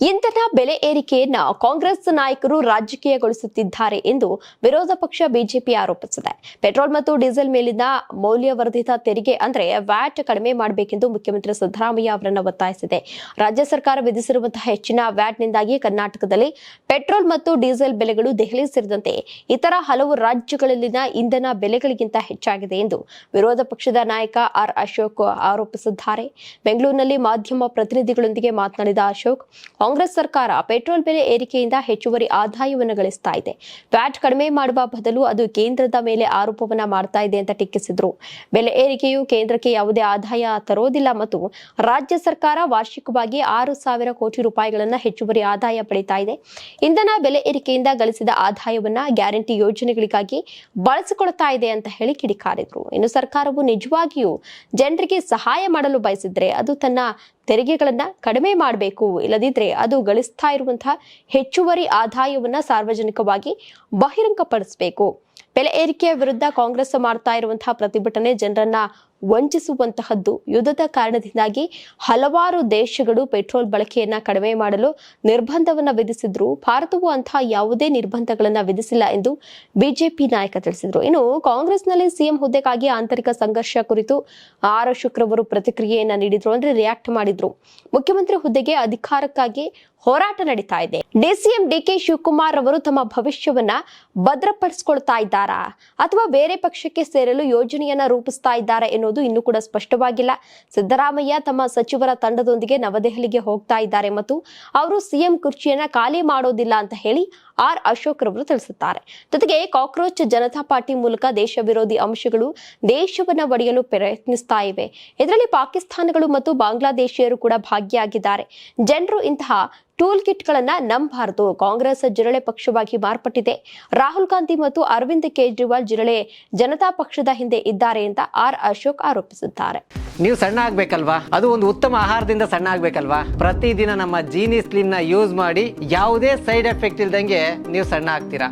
ಇಂಧನ ಬೆಲೆ ಏರಿಕೆಯನ್ನ ಕಾಂಗ್ರೆಸ್ ನಾಯಕರು ರಾಜಕೀಯಗೊಳಿಸುತ್ತಿದ್ದಾರೆ ಎಂದು ವಿರೋಧ ಪಕ್ಷ ಬಿಜೆಪಿ ಆರೋಪಿಸಿದೆ. ಪೆಟ್ರೋಲ್ ಮತ್ತು ಡೀಸೆಲ್ ಮೇಲಿನ ಮೌಲ್ಯವರ್ಧಿತ ತೆರಿಗೆ ಅಂದ್ರೆ ವ್ಯಾಟ್ ಕಡಿಮೆ ಮಾಡಬೇಕೆಂದು ಮುಖ್ಯಮಂತ್ರಿ ಸಿದ್ದರಾಮಯ್ಯ ಅವರನ್ನು ಒತ್ತಾಯಿಸಿದೆ. ರಾಜ್ಯ ಸರ್ಕಾರ ವಿಧಿಸಿರುವಂತಹ ಹೆಚ್ಚಿನ ವ್ಯಾಟ್ನಿಂದಾಗಿ ಕರ್ನಾಟಕದಲ್ಲಿ ಪೆಟ್ರೋಲ್ ಮತ್ತು ಡೀಸೆಲ್ ಬೆಲೆಗಳು ದೆಹಲಿ ಸೇರಿದಂತೆ ಇತರ ಹಲವು ರಾಜ್ಯಗಳಲ್ಲಿನ ಇಂಧನ ಬೆಲೆಗಳಿಗಿಂತ ಹೆಚ್ಚಾಗಿದೆ ಎಂದು ವಿರೋಧ ಪಕ್ಷದ ನಾಯಕ ಆರ್ ಅಶೋಕ್ ಆರೋಪಿಸಿದ್ದಾರೆ. ಬೆಂಗಳೂರಿನಲ್ಲಿ ಮಾಧ್ಯಮ ಪ್ರತಿನಿಧಿಗಳೊಂದಿಗೆ ಮಾತನಾಡಿದ ಅಶೋಕ್, ಕಾಂಗ್ರೆಸ್ ಸರ್ಕಾರ ಪೆಟ್ರೋಲ್ ಬೆಲೆ ಏರಿಕೆಯಿಂದ ಹೆಚ್ಚುವರಿ ಆದಾಯವನ್ನು ಗಳಿಸ್ತಾ ಇದೆ. ವ್ಯಾಟ್ ಕಡಿಮೆ ಮಾಡುವ ಬದಲು ಅದು ಕೇಂದ್ರದ ಮೇಲೆ ಆರೋಪವನ್ನ ಮಾಡ್ತಾ ಇದೆ ಅಂತ ಟೀಕಿಸಿದ್ರು. ಬೆಲೆ ಏರಿಕೆಯು ಕೇಂದ್ರಕ್ಕೆ ಯಾವುದೇ ಆದಾಯ ತರೋದಿಲ್ಲ ಮತ್ತು ರಾಜ್ಯ ಸರ್ಕಾರ ವಾರ್ಷಿಕವಾಗಿ 6,000 ಕೋಟಿ ರೂಪಾಯಿಗಳನ್ನ ಹೆಚ್ಚುವರಿ ಆದಾಯ ಪಡೆಯುತ್ತಾ ಇದೆ. ಇಂಧನ ಬೆಲೆ ಏರಿಕೆಯಿಂದ ಗಳಿಸಿದ ಆದಾಯವನ್ನ ಗ್ಯಾರಂಟಿ ಯೋಜನೆಗಳಿಗಾಗಿ ಬಳಸಿಕೊಳ್ತಾ ಇದೆ ಅಂತ ಹೇಳಿ ಕಿಡಿಕಾರಿದ್ರು. ಇನ್ನು ಸರ್ಕಾರವು ನಿಜವಾಗಿಯೂ ಜನರಿಗೆ ಸಹಾಯ ಮಾಡಲು ಬಯಸಿದ್ರೆ ಅದು ತನ್ನ ತೆರಿಗೆಗಳನ್ನ ಕಡಿಮೆ ಮಾಡಬೇಕು, ಇಲ್ಲದಿದ್ರೆ ಅದು ಗಳಿಸ್ತಾ ಇರುವಂತಹ ಹೆಚ್ಚುವರಿ ಆದಾಯವನ್ನ ಸಾರ್ವಜನಿಕವಾಗಿ ಬಹಿರಂಗಪಡಿಸಬೇಕು. ಬೆಲೆ ಏರಿಕೆಯ ವಿರುದ್ಧ ಕಾಂಗ್ರೆಸ್ ಮಾಡ್ತಾ ಇರುವಂತಹ ಪ್ರತಿಭಟನೆ ಜನರನ್ನ ವಂಚಿಸುವಂತಹದ್ದು. ಯುದ್ಧದ ಕಾರಣದಿಂದಾಗಿ ಹಲವಾರು ದೇಶಗಳು ಪೆಟ್ರೋಲ್ ಬಳಕೆಯನ್ನ ಕಡಿಮೆ ಮಾಡಲು ನಿರ್ಬಂಧವನ್ನ ವಿಧಿಸಿದ್ರು. ಭಾರತವು ಅಂತಹ ಯಾವುದೇ ನಿರ್ಬಂಧಗಳನ್ನ ವಿಧಿಸಿಲ್ಲ ಎಂದು ಬಿಜೆಪಿ ನಾಯಕ ತಿಳಿಸಿದ್ರು. ಇನ್ನು ಕಾಂಗ್ರೆಸ್ನಲ್ಲಿ ಸಿಎಂ ಹುದ್ದೆಗಾಗಿ ಆಂತರಿಕ ಸಂಘರ್ಷ ಕುರಿತು ಶುಕ್ರವಾರ ಪ್ರತಿಕ್ರಿಯೆಯನ್ನ ನೀಡಿದ್ರು, ಅಂದ್ರೆ ರಿಯಾಕ್ಟ್ ಮಾಡಿದ್ರು. ಮುಖ್ಯಮಂತ್ರಿ ಹುದ್ದೆಗೆ ಅಧಿಕಾರಕ್ಕಾಗಿ ಹೋರಾಟ ನಡೀತಾ ಇದೆ. ಡಿಸಿಎಂ ಡಿಕೆ ಶಿವಕುಮಾರ್ ಅವರು ತಮ್ಮ ಭವಿಷ್ಯವನ್ನ ಭದ್ರಪಡಿಸಿಕೊಳ್ತಾ ಇದ್ದಾರಾ ಅಥವಾ ಬೇರೆ ಪಕ್ಷಕ್ಕೆ ಸೇರಲು ಯೋಜನೆಯನ್ನ ರೂಪಿಸ್ತಾ ಇದ್ದಾರೆ ಎನ್ನುವುದು ಇನ್ನೂ ಕೂಡ ಸ್ಪಷ್ಟವಾಗಿಲ್ಲ. ಸಿದ್ದರಾಮಯ್ಯ ತಮ್ಮ ಸಚಿವರ ತಂಡದೊಂದಿಗೆ ನವದೆಹಲಿಗೆ ಹೋಗ್ತಾ ಇದ್ದಾರೆ ಮತ್ತು ಅವರು ಸಿಎಂ ಕುರ್ಚಿಯನ್ನ ಖಾಲಿ ಮಾಡೋದಿಲ್ಲ ಅಂತ ಹೇಳಿ ಆರ್ ಅಶೋಕ್ ರವರು ತಿಳಿಸುತ್ತಾರೆ. ಜೊತೆಗೆ ಕಾಕ್ರೋಚ್ ಜನತಾ ಪಾರ್ಟಿ ಮೂಲಕ ದೇಶ ವಿರೋಧಿ ಅಂಶಗಳು ದೇಶವನ್ನ ಒಡೆಯಲು ಪ್ರಯತ್ನಿಸ್ತಾ ಇವೆ. ಇದರಲ್ಲಿ ಪಾಕಿಸ್ತಾನಗಳು ಮತ್ತು ಬಾಂಗ್ಲಾದೇಶಿಯರು ಕೂಡ ಭಾಗಿಯಾಗಿದ್ದಾರೆ. ಜನರು ಇಂತಹ ಟೂಲ್ ಕಿಟ್ ಗಳನ್ನ ನಂಬಬಾರದು. ಕಾಂಗ್ರೆಸ್ ಜಿರಳೆ ಪಕ್ಷವಾಗಿ ಮಾರ್ಪಟ್ಟಿದೆ. ರಾಹುಲ್ ಗಾಂಧಿ ಮತ್ತು ಅರವಿಂದ್ ಕೇಜ್ರಿವಾಲ್ ಜಿರಳೆ ಜನತಾ ಪಕ್ಷದ ಹಿಂದೆ ಇದ್ದಾರೆ ಅಂತ ಆರ್ ಅಶೋಕ್ ಆರೋಪಿಸಿದ್ದಾರೆ. ನೀವು ಸಣ್ಣ ಆಗ್ಬೇಕಲ್ವಾ? ಅದು ಒಂದು ಉತ್ತಮ ಆಹಾರದಿಂದ ಸಣ್ಣ ಆಗ್ಬೇಕಲ್ವಾ? ಪ್ರತಿದಿನ ನಮ್ಮ ಜೀನಿ ಸ್ಲಿಮ್ ನ ಯೂಸ್ ಮಾಡಿ ಯಾವುದೇ ಸೈಡ್ ಎಫೆಕ್ಟ್ ಇಲ್ದಂಗೆ ನೀವು ಸಣ್ಣ ಆಗ್ತೀರಾ.